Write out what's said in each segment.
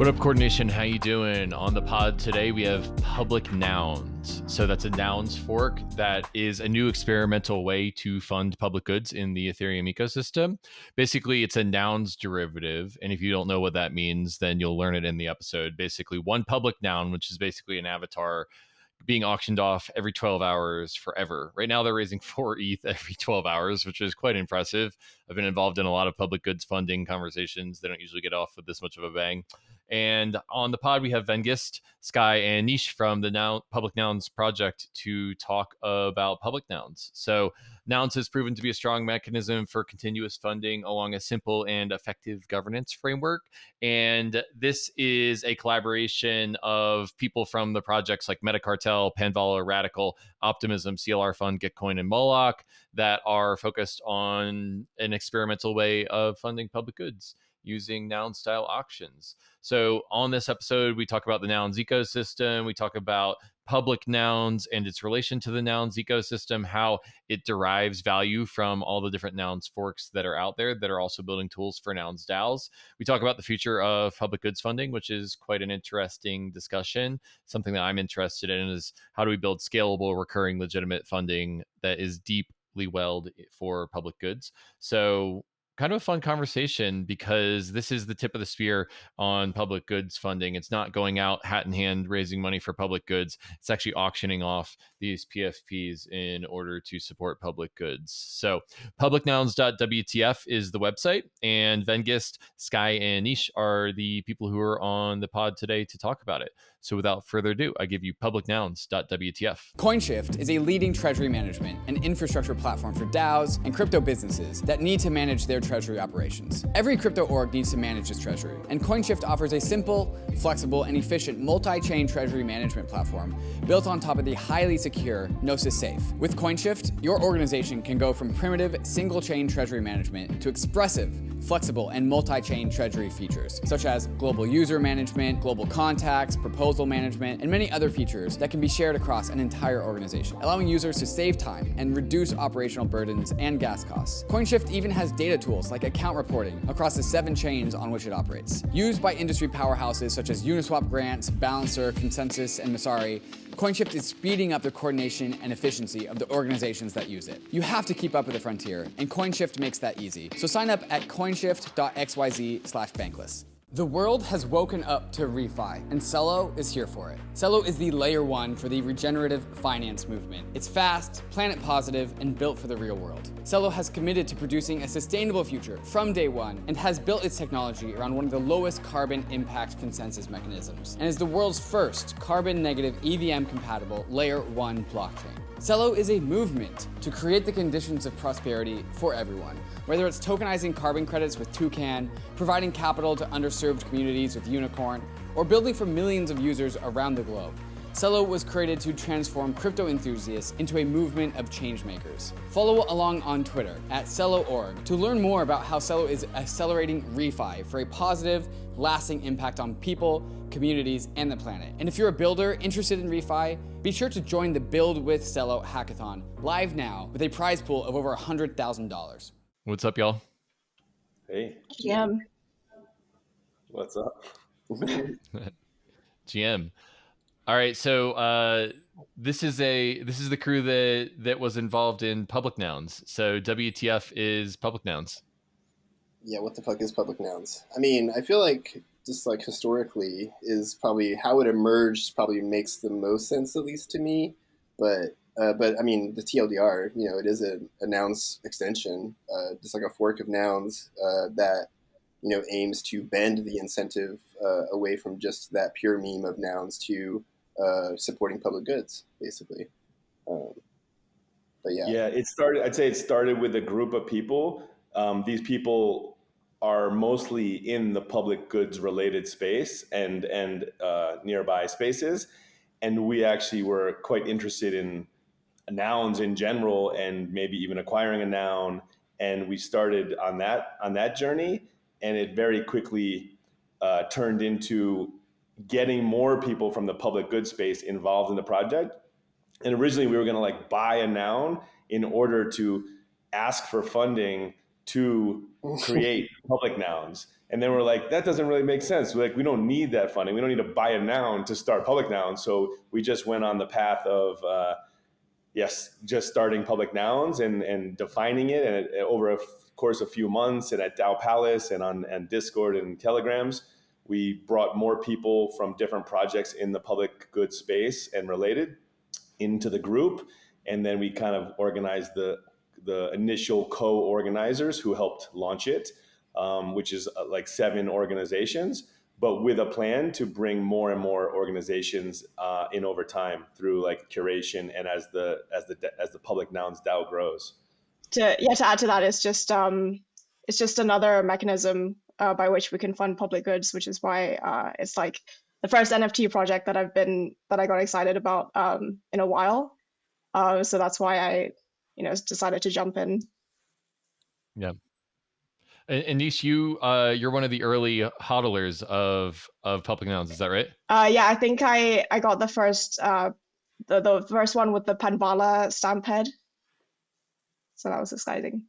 What up, Coordination? How you doing? On the pod today, we have Public Nouns. So that's a nouns fork that is a new experimental way to fund public goods in the Ethereum ecosystem. Basically, it's a nouns derivative. And if you don't know what that means, then you'll learn it in the episode. Basically, one public noun, which is basically an avatar, being auctioned off every 12 hours forever. Right now, they're raising 4 ETH every 12 hours, which is quite impressive. I've been involved in a lot of public goods funding conversations. They don't usually get off with this much of a bang. And on the pod, we have Ven Gist, Sky, and Nich from the Public Nouns project to talk about public nouns. So nouns has proven to be a strong mechanism for continuous funding along a simple and effective governance framework. And this is a collaboration of people from the projects like Metacartel, Panvala, Radical, Optimism, CLR Fund, Gitcoin, and Moloch that are focused on an experimental way of funding public goods using noun style auctions. So on this episode, we talk about the nouns ecosystem. We talk about public nouns and its relation to the nouns ecosystem, how it derives value from all the different nouns forks that are out there that are also building tools for nouns DAOs. We talk about the future of public goods funding, which is quite an interesting discussion. Something that I'm interested in is how do we build scalable, recurring, legitimate funding that is deeply welled for public goods. So kind of a fun conversation because this is the tip of the spear on public goods funding. It's not going out hat in hand raising money for public goods. It's actually auctioning off these PFPs in order to support public goods. So PublicNouns.wtf is the website, and Ven Gist, Sky, and Nich are the people who are on the pod today to talk about it. So without further ado, I give you PublicNouns.wtf. COINSHIFT is a leading treasury management and infrastructure platform for DAOs and crypto businesses that need to manage their treasury operations. Every crypto org needs to manage its treasury, and COINSHIFT offers a simple, flexible, and efficient multi-chain treasury management platform built on top of the highly secure Gnosis Safe. With COINSHIFT, your organization can go from primitive single-chain treasury management to expressive, flexible, and multi-chain treasury features, such as global user management, global contacts, proposal management, and many other features that can be shared across an entire organization, allowing users to save time and reduce operational burdens and gas costs. COINSHIFT even has data tools like account reporting across the 7 chains on which it operates. Used by industry powerhouses such as Uniswap Grants, Balancer, Consensus, and Masari, COINSHIFT is speeding up the coordination and efficiency of the organizations that use it. You have to keep up with the frontier, and COINSHIFT makes that easy. So sign up at coinshift.xyz/bankless. The world has woken up to refi, and CELO is here for it. CELO is the layer 1 for the regenerative finance movement. It's fast, planet positive, and built for the real world. CELO has committed to producing a sustainable future from day one and has built its technology around one of the lowest carbon impact consensus mechanisms, and is the world's first carbon negative EVM compatible layer 1 blockchain. CELO is a movement to create the conditions of prosperity for everyone, whether it's tokenizing carbon credits with Toucan, providing capital to underserved communities with Unicorn, or building for millions of users around the globe. CELO was created to transform crypto enthusiasts into a movement of change makers. Follow along on Twitter at CELO.org to learn more about how CELO is accelerating refi for a positive, lasting impact on people, communities, and the planet. And if you're a builder interested in refi, be sure to join the Build with CELO hackathon live now with a prize pool of over $100,000. What's up, y'all? Hey. GM. What's up? GM. All right, so this is the crew that was involved in Public Nouns. So WTF is Public Nouns. Yeah, what the fuck is Public Nouns? I mean, I feel like just like historically is probably how it emerged probably makes the most sense, at least to me. But I mean, the TLDR, it is a nouns extension, just like a fork of nouns that, aims to bend the incentive away from just that pure meme of nouns to supporting public goods, basically. But yeah. Yeah, I'd say it started with a group of people. These people are mostly in the public goods related space and nearby spaces. And we actually were quite interested in nouns in general and maybe even acquiring a noun. And we started on that journey. And it very quickly turned into getting more people from the public goods space involved in the project. And originally we were going to buy a noun in order to ask for funding to create public nouns. And then we're like, that doesn't really make sense. We're like, we don't need that funding. We don't need to buy a noun to start public nouns. So we just went on the path of, just starting public nouns and defining it. And over a course of a few months and at DAO Palace and Discord and Telegrams, we brought more people from different projects in the public good space and related into the group. And then we kind of organized the initial co-organizers who helped launch it, which is like 7 organizations, but with a plan to bring more and more organizations in over time through like curation and as the Public Nouns DAO grows. To add to that, it's just another mechanism by which we can fund public goods, which is why it's like the first NFT project that I got excited about in a while. So that's why I decided to jump in. Yeah. And Nich, you're one of the early hodlers of Public Nouns, is that right? Yeah, I think I got the first the first one with the Panvala stamp head. So that was exciting.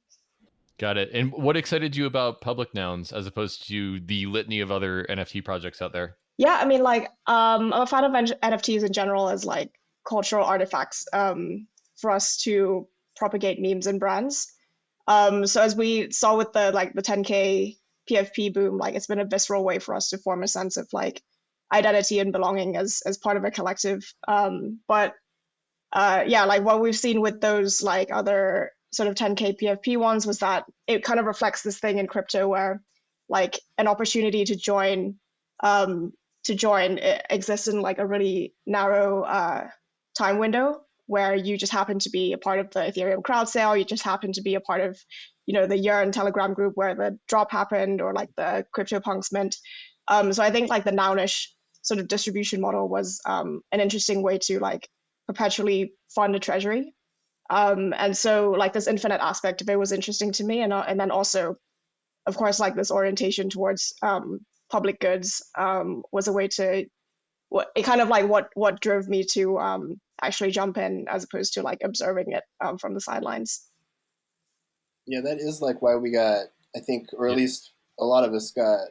Got it. And what excited you about Public Nouns as opposed to the litany of other NFT projects out there? Yeah, I mean, like, I'm a fan of NFTs in general as like cultural artifacts for us to propagate memes and brands. So as we saw with the 10K PFP boom, like it's been a visceral way for us to form a sense of like identity and belonging as part of a collective. But like what we've seen with those like other sort of 10K PFP ones was that it kind of reflects this thing in crypto where like an opportunity to join exists in like a really narrow time window where you just happen to be a part of the Ethereum crowd sale, you just happen to be a part of, the Yearn Telegram group where the drop happened, or like the CryptoPunks mint. So I think like the Nounish sort of distribution model was an interesting way to like perpetually fund a treasury. And so like this infinite aspect of it was interesting to me. And then also, of course, like this orientation towards public goods was a way to, it kind of like what drove me to actually jump in as opposed to like observing it from the sidelines. Yeah, that is like why we got, I think, or at least a lot of us got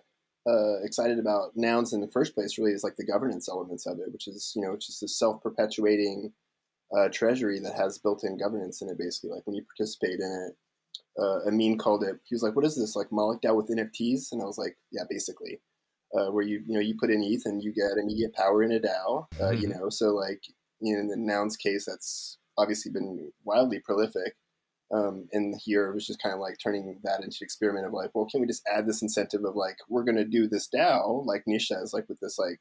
excited about nouns in the first place, really, is like the governance elements of it, which is, just a self-perpetuating treasury that has built-in governance in it, basically. Like when you participate in it, Amin called it, he was like, what is this, like Moloch DAO with NFTs? And I was like, yeah, basically. Where you put in ETH and you get immediate power in a DAO, so like, in the Nouns case, that's obviously been wildly prolific. And here it was just kind of like turning that into an experiment of like, well, can we just add this incentive of like, we're going to do this DAO, like Nich says, like with this like,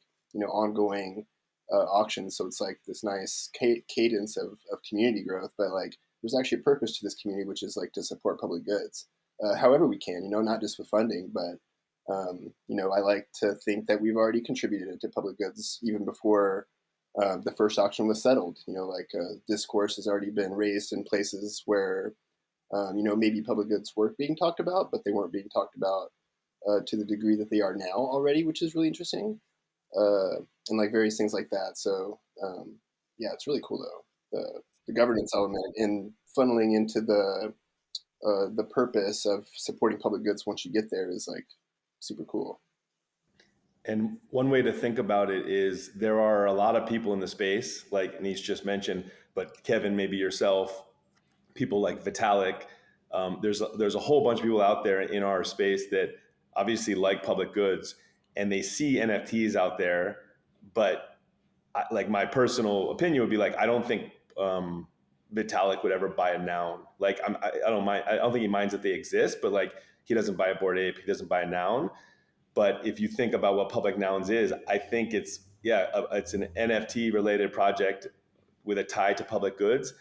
ongoing auction. So it's like this nice cadence of community growth, but like there's actually a purpose to this community, which is like to support public goods, however we can, not just with funding, but I like to think that we've already contributed to public goods even before the first auction was settled. Discourse has already been raised in places where, maybe public goods weren't being talked about, but they weren't being talked about to the degree that they are now already, which is really interesting. And like various things like that. So it's really cool though. The governance element in funneling into the purpose of supporting public goods once you get there is like super cool. And one way to think about it is there are a lot of people in the space, like Nich just mentioned, but Kevin, maybe yourself, people like Vitalik. There's a whole bunch of people out there in our space that obviously like public goods, and they see NFTs out there. But like my personal opinion would be like, I don't think Vitalik would ever buy a noun. Like I don't mind. I don't think he minds that they exist, but like he doesn't buy a Bored Ape. He doesn't buy a noun. But if you think about what Public Nouns is, I think it's an NFT related project with a tie to public goods,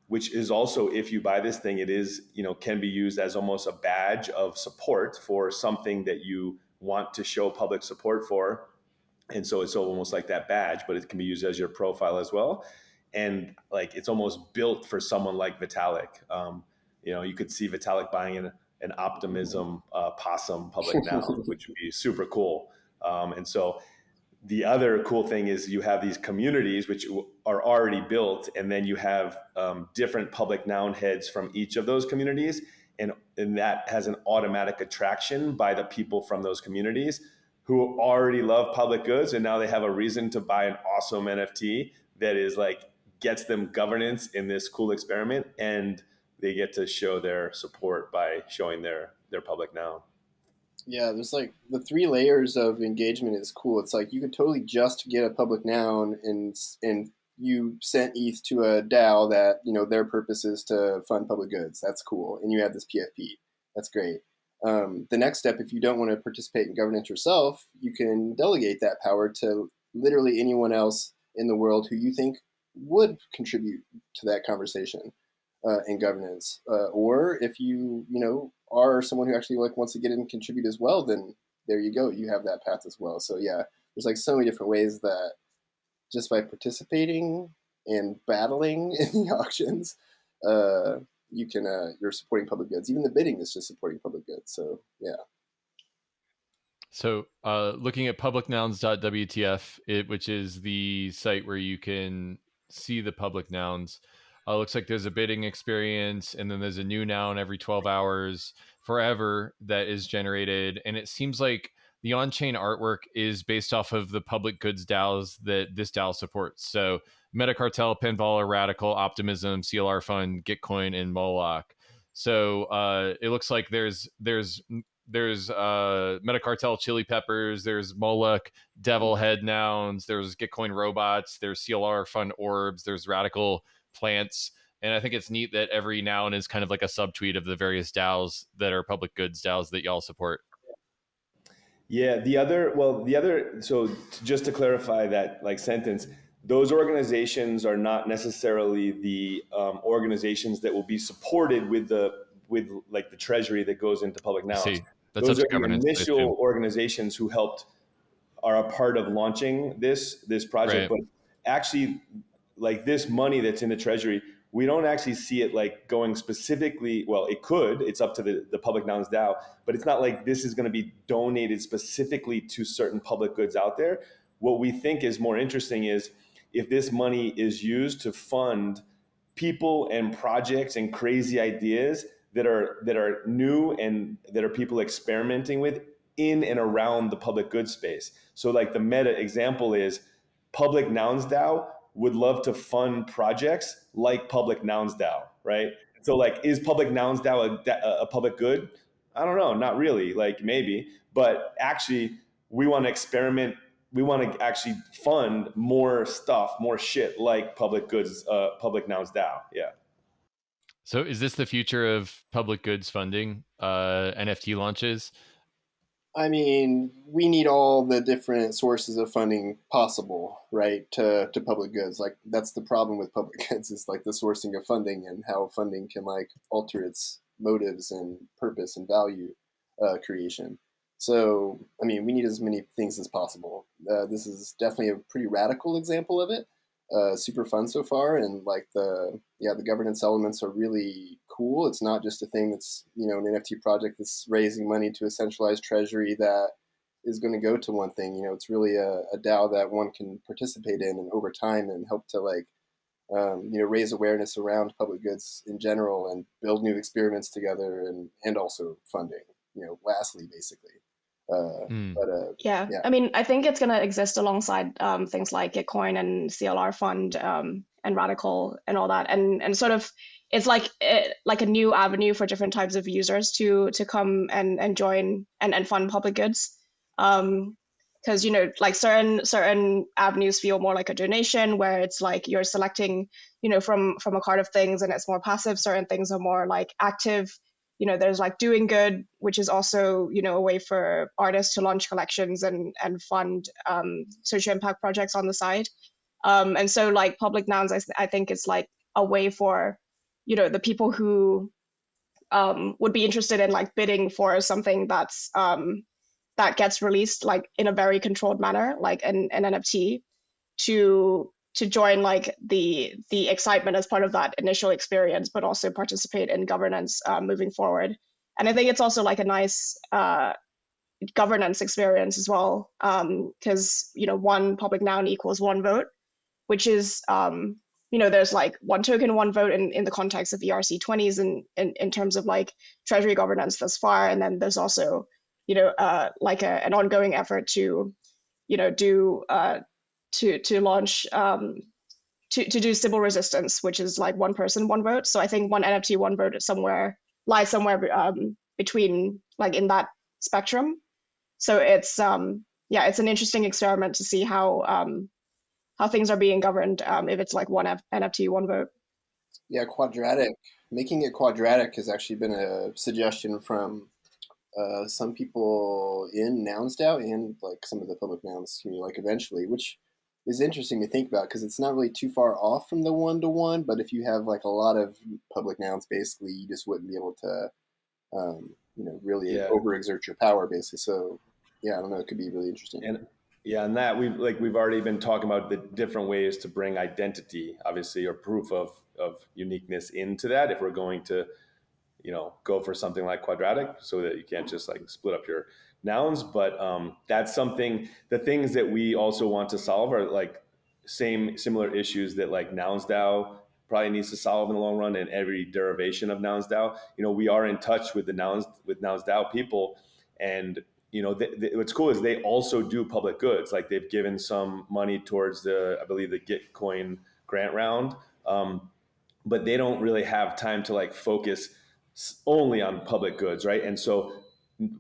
which is also, if you buy this thing, it is, can be used as almost a badge of support for something that you want to show public support for. And so it's almost like that badge, but it can be used as your profile as well. And like, it's almost built for someone like Vitalik. You could see Vitalik buying an Optimism possum public noun, which would be super cool. And so the other cool thing is you have these communities which are already built, and then you have different public noun heads from each of those communities. and that has an automatic attraction by the people from those communities who already love public goods, and now they have a reason to buy an awesome NFT that is like gets them governance in this cool experiment, and they get to show their support by showing their public noun. Yeah, there's like the 3 layers of engagement is cool. It's like you could totally just get a public noun and you sent ETH to a DAO that, you know, their purpose is to fund public goods. That's cool. And you have this PFP. That's great. The next step, if you don't want to participate in governance yourself, you can delegate that power to literally anyone else in the world who you think would contribute to that conversation in governance. Or if you are someone who actually like wants to get in and contribute as well, then there you go. You have that path as well. So yeah, there's like so many different ways that just by participating and battling in the auctions, you can you're supporting public goods. Even the bidding is just supporting public goods. So yeah. So looking at PublicNouns.wtf, which is the site where you can see the public nouns, looks like there's a bidding experience, and then there's a new noun every 12 hours forever that is generated. And it seems like the on-chain artwork is based off of the public goods DAOs that this DAO supports. So Metacartel, Pinball, Radical, Optimism, CLR Fund, Gitcoin, and Moloch. So it looks like there's Metacartel Chili Peppers, there's Moloch Devil Head nouns, there's Gitcoin Robots, there's CLR Fund Orbs, there's Radical Plants. And I think it's neat that every noun is kind of like a subtweet of the various DAOs that are public goods DAOs that y'all support. Yeah, so just to clarify that like sentence, those organizations are not necessarily the organizations that will be supported with like the treasury that goes into public nouns. That's those up are to governance. The initial organizations who are a part of launching this project, right. But actually, like this money that's in the treasury, we don't actually see it like going specifically. Well, it could. It's up to the Public Nouns DAO, but it's not like this is going to be donated specifically to certain public goods out there. What we think is more interesting is if this money is used to fund people and projects and crazy ideas that are new and that are people experimenting with in and around the public goods space. So like the meta example is Public Nouns DAO would love to fund projects like Public Nouns DAO, right? So like, is Public Nouns DAO a public good? I don't know, not really, like maybe, but actually we want to experiment. We want to actually fund more stuff, more shit like public goods, Public Nouns DAO. Yeah. So is this the future of public goods funding, NFT launches? I mean, we need all the different sources of funding possible, right, to public goods. Like, that's the problem with public goods is like the sourcing of funding and how funding can like alter its motives and purpose and value creation. So, I mean, we need as many things as possible. This is definitely a pretty radical example of it. Super fun so far, and like the governance elements are really cool. It's not just a thing that's an NFT project that's raising money to a centralized treasury that is going to go to one thing. It's really a DAO that one can participate in and over time and help to like raise awareness around public goods in general and build new experiments together and also funding. Lastly, basically. Yeah, I mean, I think it's going to exist alongside things like Gitcoin and CLR Fund and Radical and all that, and sort of it's like a new avenue for different types of users to come and join and fund public goods, because like certain avenues feel more like a donation where it's like you're selecting from a cart of things and it's more passive. Certain things are more like active. There's like doing good, which is also, a way for artists to launch collections and fund social impact projects on the side. And so like Public Nouns, I think it's like a way for, the people who would be interested in like bidding for something that's that gets released like in a very controlled manner, like an NFT, to join like the excitement as part of that initial experience, but also participate in governance moving forward. And I think it's also like a nice governance experience as well, because one public noun equals one vote, which is there's like one token, one vote in the context of ERC20s and in terms of like treasury governance thus far. And then there's also, like an ongoing effort to, do to launch to do Sybil resistance, which is like one person, one vote. So I think one NFT, one vote lies somewhere between, like, in that spectrum. So it's it's an interesting experiment to see how things are being governed if it's like one NFT, one vote. Yeah, quadratic. Making it quadratic has actually been a suggestion from some people in Nouns.DAO and like some of the public nouns community, like eventually, which is interesting to think about because it's not really too far off from the one-to-one, but if you have like a lot of public nouns, basically, you just wouldn't be able to, really overexert your power, basically. So, yeah, I don't know, it could be really interesting. And that we've already been talking about the different ways to bring identity, obviously, or proof of uniqueness into that if we're going to, go for something like quadratic, so that you can't just like split up your nouns. But that's something, the things that we also want to solve are like similar issues that like Nouns.DAO probably needs to solve in the long run, and every derivation of Nouns.DAO. We are in touch with Nouns.DAO people, and what's cool is they also do public goods. Like they've given some money towards I believe the Gitcoin grant round, but they don't really have time to like focus only on public goods, right? And so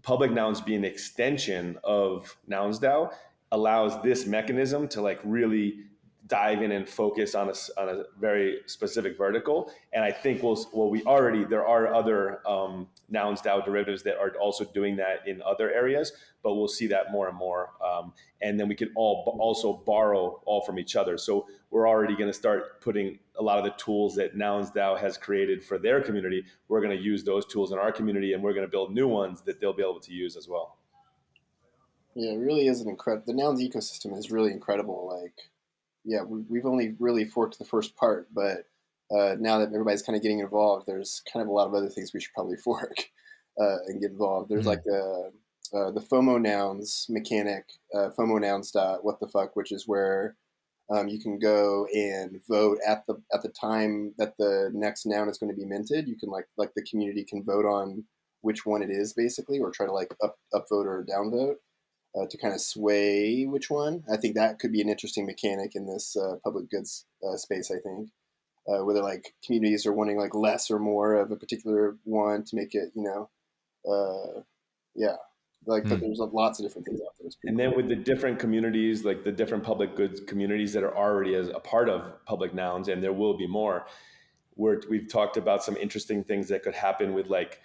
public nouns being an extension of Nouns.DAO allows this mechanism to like really dive in and focus on a very specific vertical. And I think there are other Nouns.DAO derivatives that are also doing that in other areas, but we'll see that more and more. And then we can also borrow all from each other. So we're already going to start putting a lot of the tools that Nouns.DAO has created for their community. We're going to use those tools in our community, and we're going to build new ones that they'll be able to use as well. Yeah, it really is the Nouns ecosystem is really incredible. Like, yeah, we've only really forked the first part, but now that everybody's kind of getting involved, there's kind of a lot of other things we should probably fork and get involved. There's like the FOMO nouns mechanic, FOMO Nouns.wtf, which is where you can go and vote at the time that the next noun is going to be minted. You can like the community can vote on which one it is, basically, or try to like upvote or downvote. To kind of sway which one. I think that could be an interesting mechanic in this public goods space, I think, whether like communities are wanting like less or more of a particular one to make it, but there's lots of different things out there. And then with the different communities, like the different public goods communities that are already as a part of public nouns, and there will be more, we've talked about some interesting things that could happen with like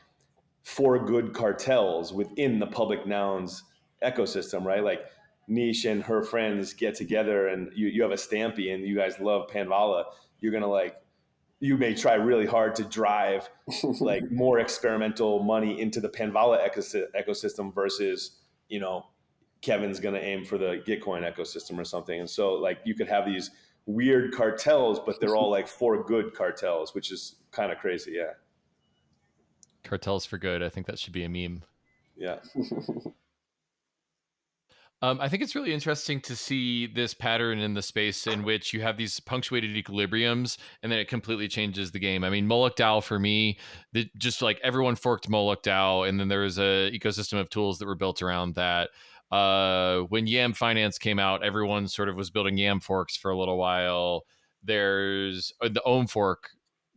for good cartels within the public nouns ecosystem, right? Like Nich and her friends get together and you have a Stampy and you guys love Panvala. You're going to you may try really hard to drive like more experimental money into the Panvala ecosystem versus, Kevin's going to aim for the Gitcoin ecosystem or something. And so like you could have these weird cartels, but they're all like for good cartels, which is kind of crazy. Yeah. Cartels for good. I think that should be a meme. Yeah. I think it's really interesting to see this pattern in the space in which you have these punctuated equilibriums and then it completely changes the game. I mean, Moloch DAO for me, just like everyone forked Moloch DAO, and then there was a ecosystem of tools that were built around that. When Yam Finance came out, everyone sort of was building Yam forks for a little while. There's the Ohm fork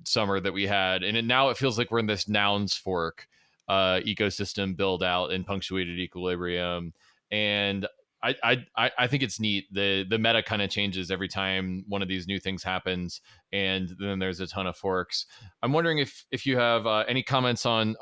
summer that we had, and now it feels like we're in this Nouns fork ecosystem build out in punctuated equilibrium. And I think it's neat. The meta kind of changes every time one of these new things happens, and then there's a ton of forks. I'm wondering if you have any comments on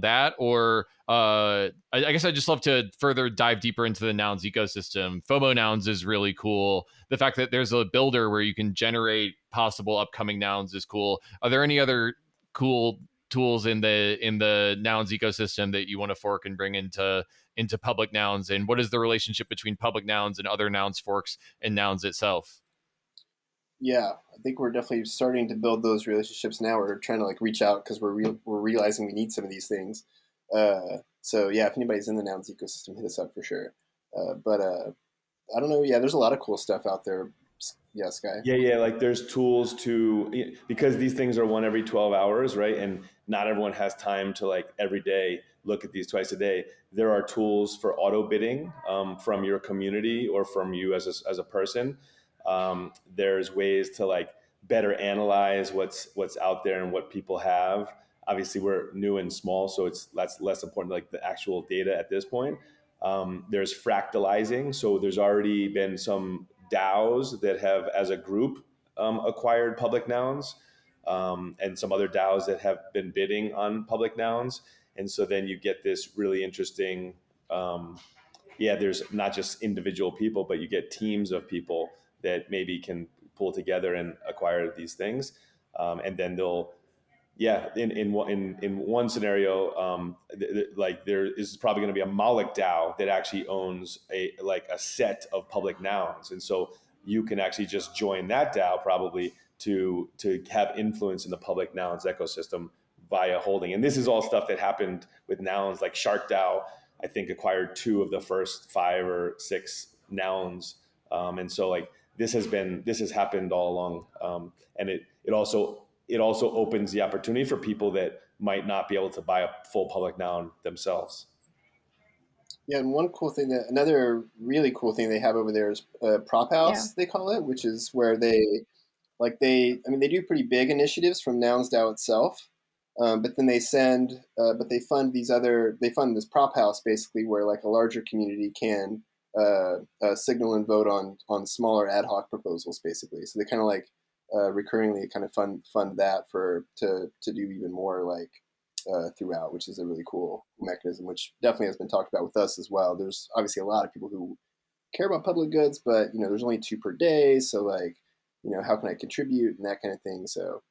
that, or I guess I'd just love to further dive deeper into the nouns ecosystem. FOMO nouns is really cool. The fact that there's a builder where you can generate possible upcoming nouns is cool. Are there any other cool tools in the nouns ecosystem that you want to fork and bring into public nouns? And what is the relationship between public nouns and other nouns forks and nouns itself? Yeah, I think we're definitely starting to build those relationships now. We're trying to like reach out because we're realizing we need some of these things. So yeah, if anybody's in the nouns ecosystem, hit us up for sure. But I don't know. Yeah, there's a lot of cool stuff out there. Yeah, Sky. Yeah. Like there's tools to, because these things are one every 12 hours, right? And not everyone has time to like every day look at these twice a day. There are tools for auto bidding from your community or from you as a person. There's ways to like better analyze what's out there and what people have. Obviously, we're new and small, so that's less important, like the actual data at this point. There's fractalizing. So there's already been some DAOs that have, as a group, acquired public nouns, and some other DAOs that have been bidding on public nouns. And so then you get this really interesting, there's not just individual people, but you get teams of people that maybe can pull together and acquire these things. And then they'll, in one scenario, like there is probably going to be a Moloch DAO that actually owns a set of public nouns, and so you can actually just join that DAO probably to have influence in the public nouns ecosystem via holding. And this is all stuff that happened with nouns, like Shark DAO, I think, acquired 2 of the first 5 or 6 nouns, and so like this has happened all along, and it also opens the opportunity for people that might not be able to buy a full public noun themselves. Yeah, and another really cool thing they have over there is Prop House, they call it, which is where they do pretty big initiatives from Nouns DAO itself, but then they fund this Prop House basically where like a larger community can signal and vote on smaller ad hoc proposals basically. So they kind of like recurringly kind of fund that to do even more like throughout, which is a really cool mechanism, which definitely has been talked about with us as well. There's obviously a lot of people who care about public goods, but there's only 2 per day, so like how can I contribute and that kind of thing. So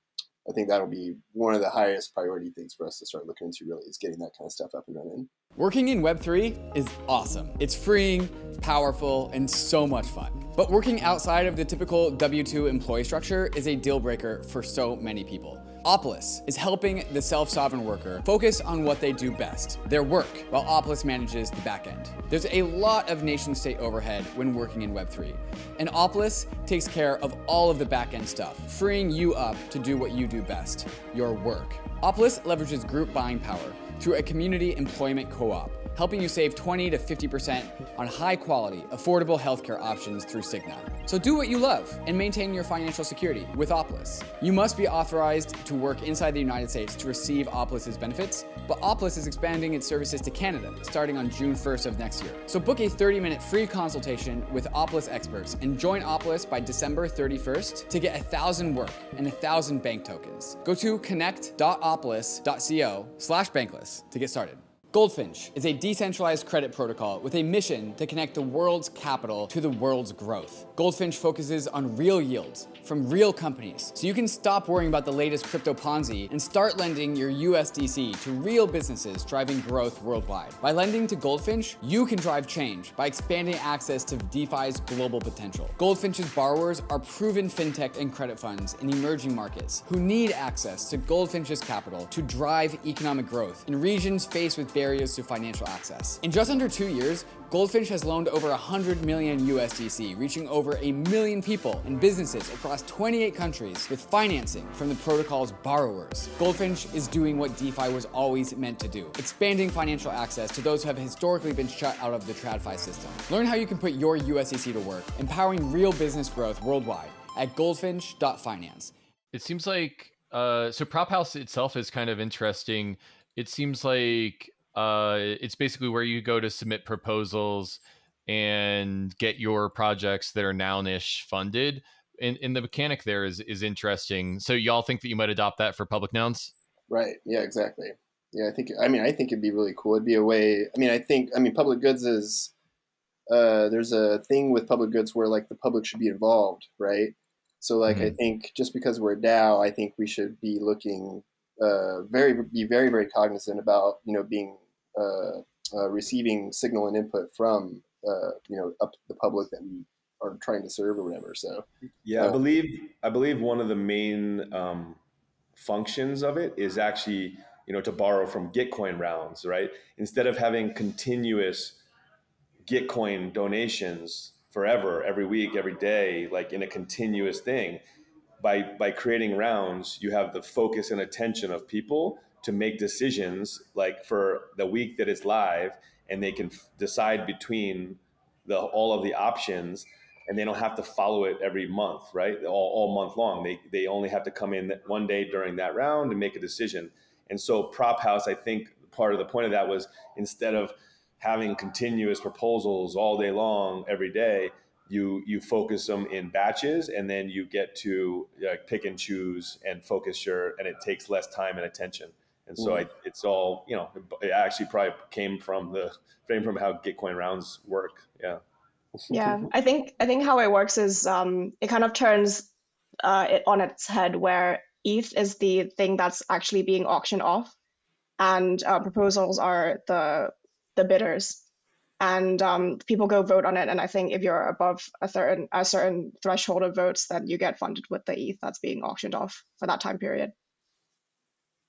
I think that'll be one of the highest priority things for us to start looking into, really, is getting that kind of stuff up and running. Working in Web3 is awesome. It's freeing, powerful, and so much fun. But working outside of the typical W-2 employee structure is a deal breaker for so many people. OPOLIS is helping the self-sovereign worker focus on what they do best, their work, while OPOLIS manages the back end. There's a lot of nation-state overhead when working in Web3, and OPOLIS takes care of all of the back end stuff, freeing you up to do what you do best, your work. OPOLIS leverages group buying power through a community employment co-op, helping you save 20 to 50% on high-quality, affordable healthcare options through Cigna. So do what you love and maintain your financial security with OPOLIS. You must be authorized to work inside the United States to receive OPOLIS's benefits, but OPOLIS is expanding its services to Canada starting on June 1st of next year. So book a 30-minute free consultation with OPOLIS experts and join OPOLIS by December 31st to get 1,000 work and 1,000 bank tokens. Go to connect.opolis.co/bankless to get started. GOLDFINCH is a decentralized credit protocol with a mission to connect the world's capital to the world's growth. GOLDFINCH focuses on real yields from real companies, so you can stop worrying about the latest crypto Ponzi and start lending your USDC to real businesses driving growth worldwide. By lending to GOLDFINCH, you can drive change by expanding access to DeFi's global potential. GOLDFINCH's borrowers are proven fintech and credit funds in emerging markets who need access to GOLDFINCH's capital to drive economic growth in regions faced with barriers to financial access. In just under 2 years, GOLDFINCH has loaned over 100 million USDC, reaching over 1 million people and businesses across 28 countries with financing from the protocol's borrowers. GOLDFINCH is doing what DeFi was always meant to do, expanding financial access to those who have historically been shut out of the TradFi system. Learn how you can put your USDC to work, empowering real business growth worldwide at goldfinch.finance. It seems like, so Prop House itself is kind of interesting. It seems like it's basically where you go to submit proposals and get your projects that are nounish funded. And the mechanic there is interesting. So y'all think that you might adopt that for public nouns? Right. Yeah, exactly. Yeah, I think it'd be really cool. It'd be a way, public goods is, there's a thing with public goods where like the public should be involved, right? So like, I think just because we're a DAO, I think we should be looking, very, very cognizant about, being, receiving signal and input from up to the public that we are trying to serve or whatever. So I believe one of the main functions of it is actually to borrow from Gitcoin rounds, right? Instead of having continuous Gitcoin donations forever, every week, every day, like in a continuous thing. By creating rounds, you have the focus and attention of people to make decisions like for the week that it's live, and they can decide between all of the options, and they don't have to follow it every month, right? All month long. They only have to come in one day during that round and make a decision. And so Prop House, I think part of the point of that was, instead of having continuous proposals all day long every day, you focus them in batches, and then you get to pick and choose and focus and it takes less time and attention. And so it's all, it actually probably came from how Gitcoin rounds work. Yeah. Yeah, I think how it works is it kind of turns it on its head, where ETH is the thing that's actually being auctioned off, and proposals are the bidders, and people go vote on it. And I think if you're above a certain threshold of votes, then you get funded with the ETH that's being auctioned off for that time period.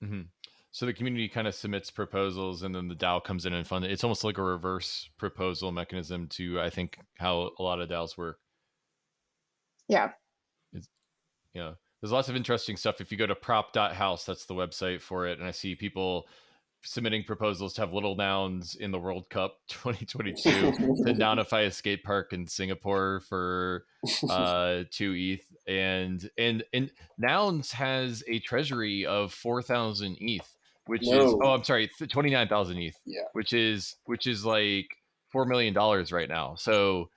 Mm-hmm. So the community kind of submits proposals, and then the DAO comes in and funds it. It's almost like a reverse proposal mechanism to, I think, how a lot of DAOs work. Yeah. There's lots of interesting stuff. If you go to prop.house, that's the website for it. And I see people submitting proposals to have little nouns in the World Cup 2022, to Nounify a skate park in Singapore for 2 ETH. And Nouns has a treasury of 4,000 ETH, which is 29,000 ETH, which is like $4 million right now. So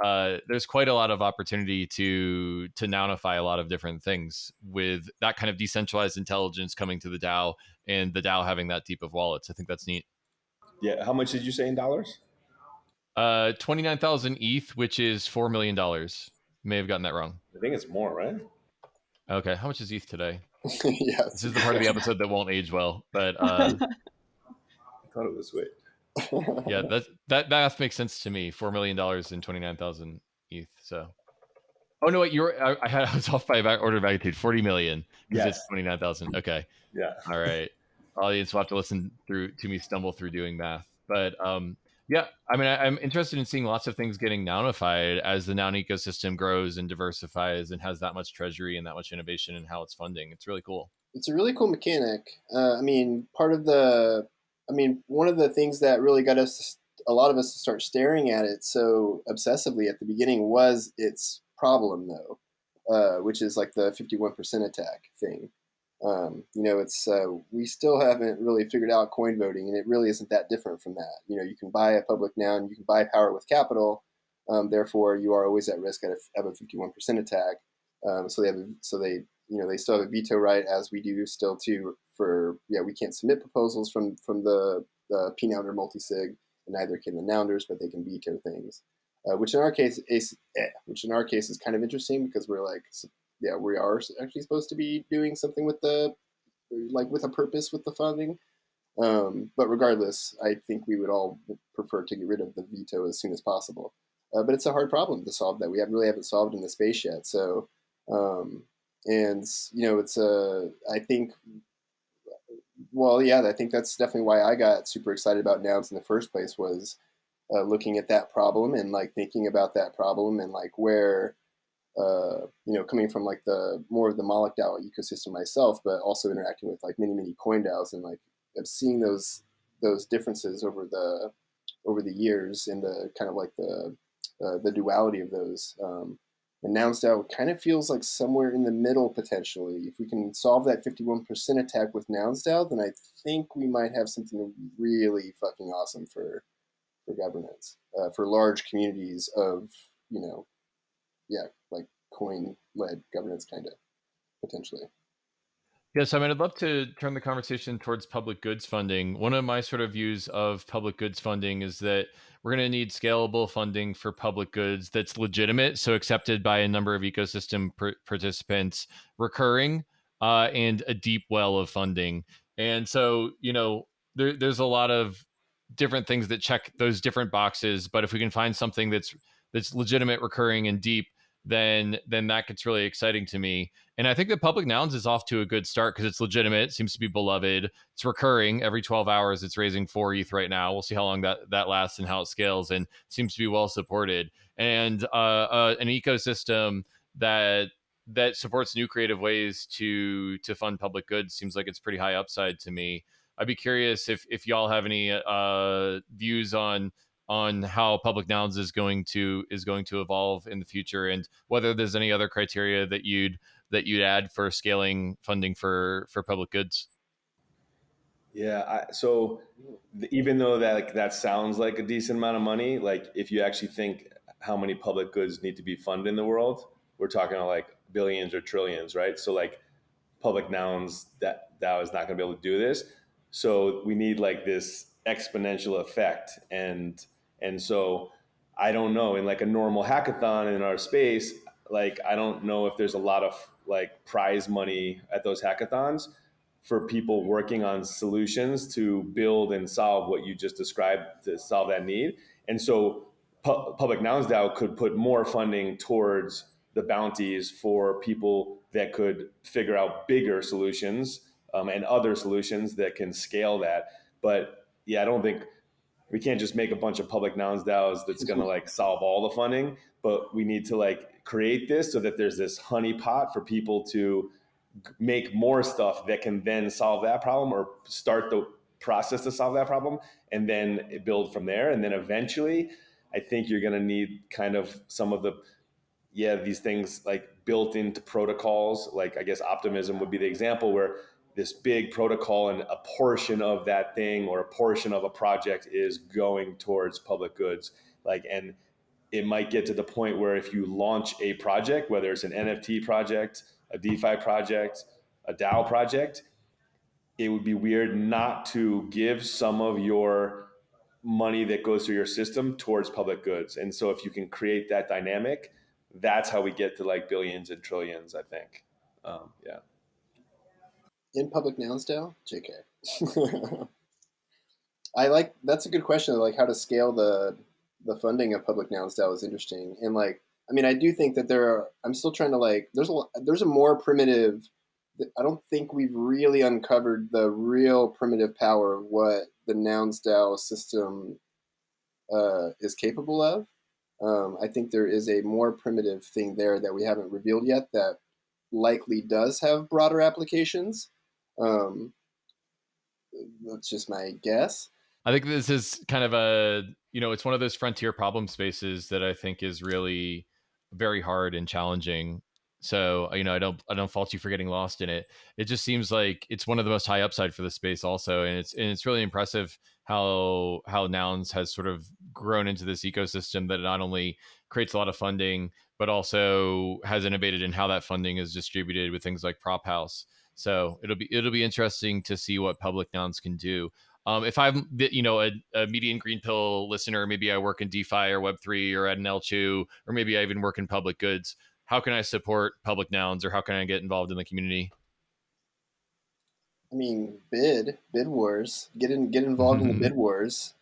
there's quite a lot of opportunity to Nounify a lot of different things with that kind of decentralized intelligence coming to the DAO, and the DAO having that deep of wallets. I think that's neat. Yeah. How much did you say in dollars? 29,000 ETH, which is $4 million. May have gotten that wrong. I think it's more, right? Okay. How much is ETH today? Yes. This is the part of the episode that won't age well, but I thought it was yeah, that math makes sense to me. $4 million and 29,000 ETH. So, oh no, wait, I was off by order of magnitude. 40 million because it's 29,000. Okay. Yeah. All right. Audience will have to listen to me stumble through doing math, but yeah, I mean, I'm interested in seeing lots of things getting Nounified as the Noun ecosystem grows and diversifies and has that much treasury and that much innovation in how it's funding. It's really cool. It's a really cool mechanic. I mean, one of the things that really got a lot of us to start staring at it so obsessively at the beginning was its problem, though, which is like the 51% attack thing. We still haven't really figured out coin voting, and it really isn't that different from that. You can buy a public noun, you can buy power with capital, therefore you are always at risk of a 51% attack. So they still have a veto right, as we do still too. We can't submit proposals from the p-nounder multisig, and neither can the nounders, but they can veto things, which in our case is kind of interesting, because we're like, we are actually supposed to be doing something with with a purpose with the funding. But regardless, I think we would all prefer to get rid of the veto as soon as possible. But it's a hard problem to solve that we haven't solved in the space yet. So, I think that's definitely why I got super excited about nouns in the first place, was looking at that problem and like thinking about that problem, and like where, coming from like the more of the Moloch DAO ecosystem myself, but also interacting with like many coin DAOs, and like I've seen those differences over the years, in the kind of like the duality of those. And Nouns DAO kind of feels like somewhere in the middle potentially. If we can solve that 51% attack with Nouns DAO, then I think we might have something really fucking awesome for governance, for large communities of, like coin-led governance, kind of, potentially. Yes, I mean, I'd love to turn the conversation towards public goods funding. One of my sort of views of public goods funding is that we're going to need scalable funding for public goods that's legitimate, so accepted by a number of ecosystem participants, recurring, and a deep well of funding. And so, there's a lot of different things that check those different boxes. But if we can find something that's legitimate, recurring, and deep, then that gets really exciting to me. And I think that Public Nouns is off to a good start because it's legitimate. It seems to be beloved. It's recurring every 12 hours. It's raising 4 ETH right now. We'll see how long that lasts and how it scales, and it seems to be well supported. And an ecosystem that supports new creative ways to fund public goods seems like it's pretty high upside to me. I'd be curious if y'all have any views on how Public Nouns is going to evolve in the future, and whether there's any other criteria that you'd add for scaling funding for public goods. Yeah. So even though that sounds like a decent amount of money, like if you actually think how many public goods need to be funded in the world, we're talking like billions or trillions, right? So like Public Nouns that is not going to be able to do this. So we need like this exponential effect, and so I don't know, in like a normal hackathon in our space, like I don't know if there's a lot of like prize money at those hackathons for people working on solutions to build and solve what you just described to solve that need. And so Public Nouns DAO could put more funding towards the bounties for people that could figure out bigger solutions, and other solutions that can scale that. But yeah, I don't think we can't just make a bunch of Public Nouns DAOs that's going to like solve all the funding, but we need to like create this so that there's this honey pot for people to make more stuff that can then solve that problem, or start the process to solve that problem, and then build from there. And then eventually I think you're going to need kind of some of the, these things like built into protocols. Like I guess optimism would be the example, where this big protocol and a portion of that thing or a portion of a project is going towards public goods. Like, and it might get to the point where if you launch a project, whether it's an NFT project, a DeFi project, a DAO project, it would be weird not to give some of your money that goes through your system towards public goods. And so if you can create that dynamic, that's how we get to like billions and trillions, I think. Yeah. In Public Nouns DAO? JK. That's a good question, like how to scale the funding of Public Nouns DAO is interesting. And like, I mean, I do think that I'm still trying to like, there's a more primitive, I don't think we've really uncovered the real primitive power of what the Nouns DAO system is capable of. I think there is a more primitive thing there that we haven't revealed yet that likely does have broader applications. That's just my guess. I think this is kind of it's one of those frontier problem spaces that I think is really very hard and challenging. So, I don't fault you for getting lost in it. It just seems like it's one of the most high upside for the space also. And it's really impressive how Nouns has sort of grown into this ecosystem that not only creates a lot of funding, but also has innovated in how that funding is distributed with things like Prop House. So it'll be interesting to see what Public Nouns can do. If I'm a median green pill listener, maybe I work in DeFi or Web3 or at an L2, or maybe I even work in public goods. How can I support Public Nouns, or how can I get involved in the community? I mean, bid wars, get involved in the bid wars.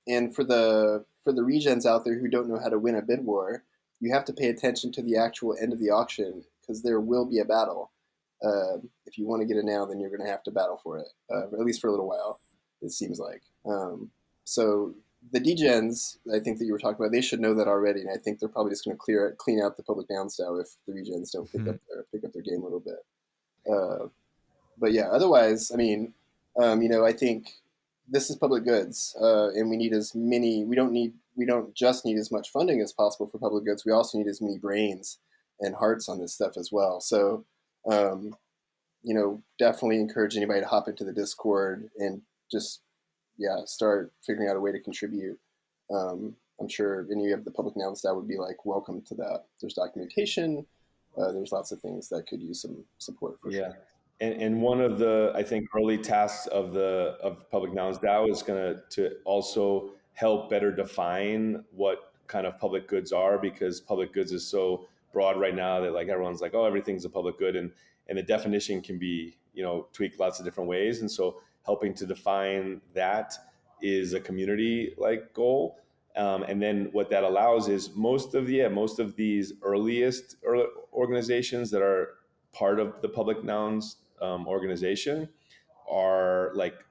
And for the regens out there who don't know how to win a bid war, you have to pay attention to the actual end of the auction, because there will be a battle. If you want to get it now, then you're going to have to battle for it, at least for a little while, it seems like. So the degens, I think that you were talking about, they should know that already, and I think they're probably just going to clean out the Public Nouns DAO if the regens don't pick up their game a little bit. But yeah, otherwise, I mean, I think this is public goods, and we need as many. We don't just need as much funding as possible for public goods. We also need as many brains and hearts on this stuff as well. So, definitely encourage anybody to hop into the Discord and just start figuring out a way to contribute. I'm sure any of the Public Nouns that would be like welcome to that. There's documentation. There's lots of things that could use some support for sure. And one of the, I think, early tasks of Public Nouns DAO is going to also help better define what kind of public goods are, because public goods is so broad right now that like everyone's like, oh, everything's a public good, and the definition can be tweaked lots of different ways. And so helping to define that is a community like goal. And then what that allows is most of these earliest organizations that are part of the Public Nouns organization are like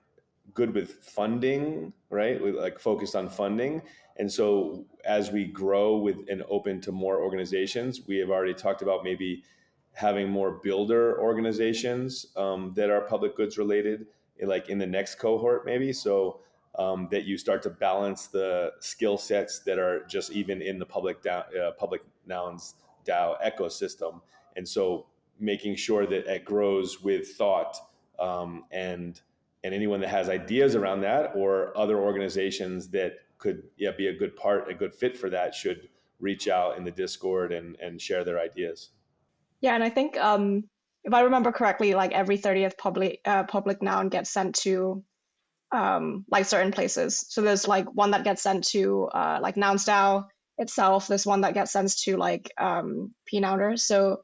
good with funding, right? With like focused on funding. And so as we grow with and open to more organizations, we have already talked about maybe having more builder organizations that are public goods related, like in the next cohort, maybe. So that you start to balance the skill sets that are just even in the Public Nouns DAO ecosystem. And so making sure that it grows with thought, and anyone that has ideas around that or other organizations that could be a good fit for that should reach out in the Discord and share their ideas. Yeah, and I think if I remember correctly, like every 30th public noun gets sent to like certain places. So there's like one that gets sent to like Nouns DAO itself. There's one that gets sent to like pnowners. So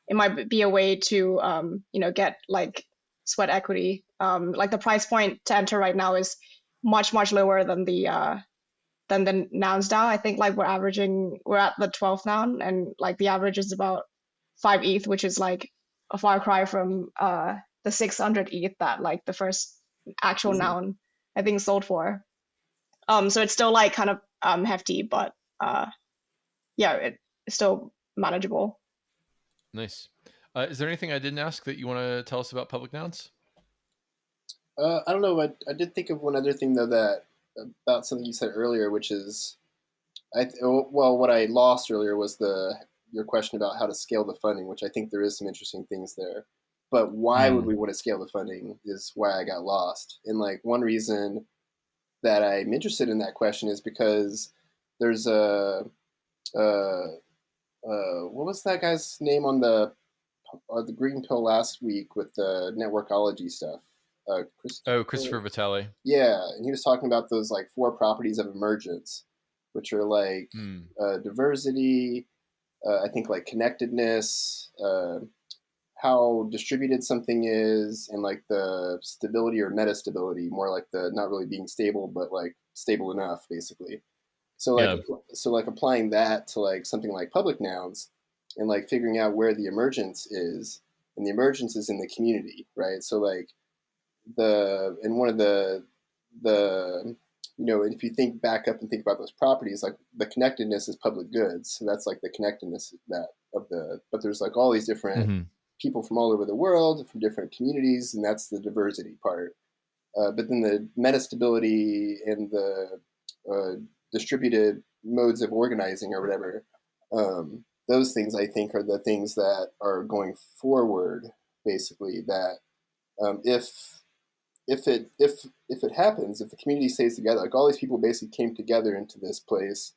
it might be a way to get like sweat equity. Like the price point to enter right now is much lower than the Nouns DAO. I think like we're at the 12th noun, and like the average is about 5 ETH, which is like a far cry from the 600 ETH that like the first actual noun I think sold for. So it's still like kind of hefty, but it's still manageable. Nice. Is there anything I didn't ask that you want to tell us about Public Nouns? I don't know. I did think of one other thing though, that about something you said earlier, which is, what I lost earlier was your question about how to scale the funding, which I think there is some interesting things there. But why would we want to scale the funding is why I got lost. And like one reason that I'm interested in that question is because there's what was that guy's name on the Green Pill last week with the networkology stuff? Christopher Vitale. Yeah, and he was talking about those like 4 properties of emergence, which are like diversity, I think like connectedness, how distributed something is, and like the stability or metastability, more like the not really being stable, but like stable enough, basically. So like applying that to like something like public nouns and like figuring out where the emergence is, and the emergence is in the community, right? So like one of the if you think back up and think about those properties, like the connectedness is public goods, so that's like the connectedness but there's like all these different people from all over the world, from different communities, and that's the diversity part. But then the metastability and the distributed modes of organizing or whatever, those things I think are the things that are going forward, basically, that if it happens, if the community stays together, like all these people basically came together into this place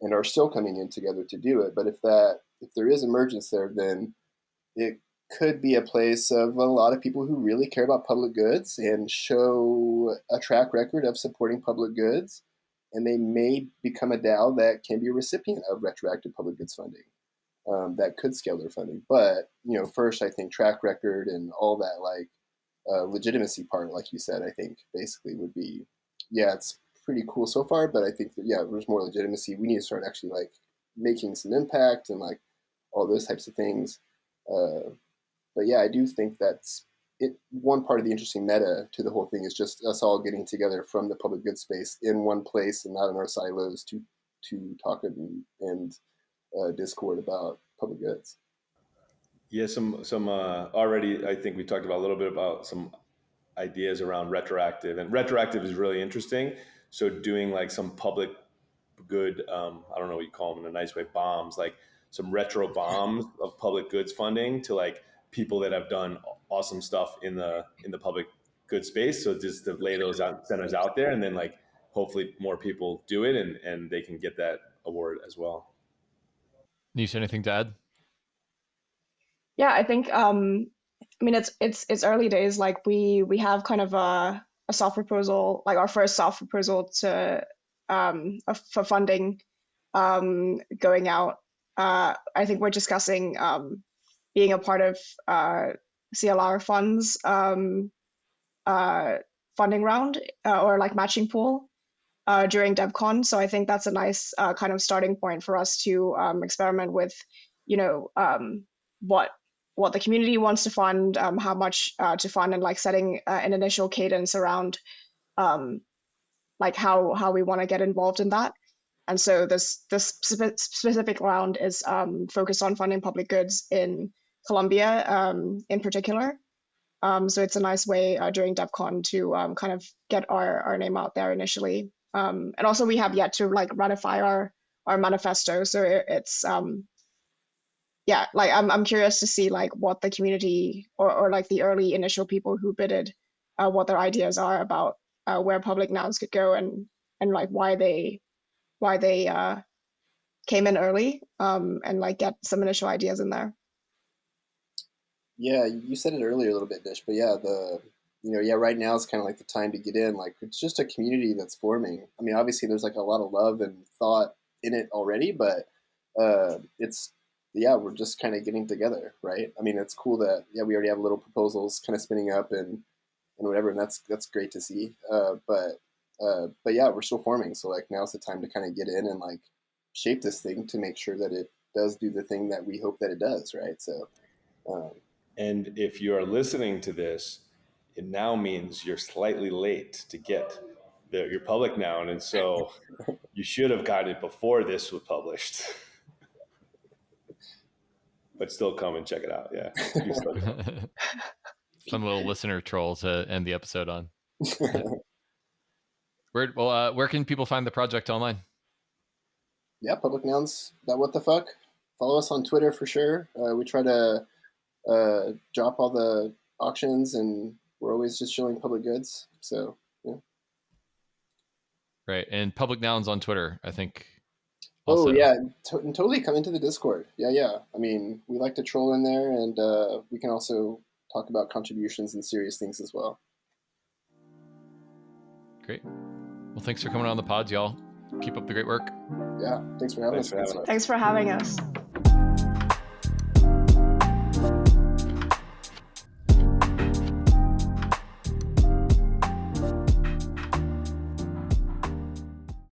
and are still coming in together to do it. But if there is emergence there, then it could be a place of a lot of people who really care about public goods and show a track record of supporting public goods, and they may become a DAO that can be a recipient of retroactive public goods funding. That could scale their funding. But first I think track record and all that like legitimacy part, like you said, I think basically would be, it's pretty cool so far, but I think that, there's more legitimacy. We need to start actually like making some impact and like all those types of things. But I do think that's it. One part of the interesting meta to the whole thing is just us all getting together from the public good space in one place and not in our silos to talk and Discord about public goods. Yeah, some already, I think we talked about a little bit about some ideas around retroactive, and retroactive is really interesting. So doing like some public good, I don't know what you call them in a nice way, bombs, like some retro bombs of public goods funding to like people that have done awesome stuff in the public good space. So just to lay those centers out there, and then like hopefully more people do it and they can get that award as well. Nich, anything to add? Yeah, I think it's early days. Like we have kind of a soft proposal, like our first soft proposal to for funding going out. I think we're discussing being a part of CLR funds funding round or like matching pool. during DevCon. So I think that's a nice kind of starting point for us to experiment with, what the community wants to fund, how much to fund, and like setting an initial cadence around like how we want to get involved in that. And so this specific round is focused on funding public goods in Colombia in particular. So it's a nice way during DevCon to kind of get our name out there initially. And also we have yet to like ratify our manifesto. So it's yeah, like I'm curious to see like what the community or like the early initial people who bidded, what their ideas are about where public nouns could go, and like why they came in early, and like get some initial ideas in there. Yeah, you said it earlier a little bit, Dish, but yeah, right now is kind of like the time to get in. Like, it's just a community that's forming. I mean, obviously there's like a lot of love and thought in it already, but we're just kind of getting together, right? I mean, it's cool that we already have little proposals kind of spinning up and whatever, and that's great to see. But yeah, we're still forming, so like now's the time to kind of get in and like shape this thing to make sure that it does do the thing that we hope that it does, right? So. And if you are listening to this, it now means you're slightly late to get your public noun, and so you should have gotten it before this was published. But still come and check it out. Yeah. Fun little listener troll to end the episode on. Where can people find the project online? Yeah, Public Nouns. What the fuck? Follow us on Twitter for sure. We try to drop all the auctions, and we're always just showing public goods. So yeah. Right, and Public Nouns on Twitter, I think. Also. Oh yeah, totally come into the Discord. Yeah. I mean, we like to troll in there, and we can also talk about contributions and serious things as well. Great. Well, thanks for coming on the pods, y'all. Keep up the great work. Yeah, thanks for having us. Thanks for having us.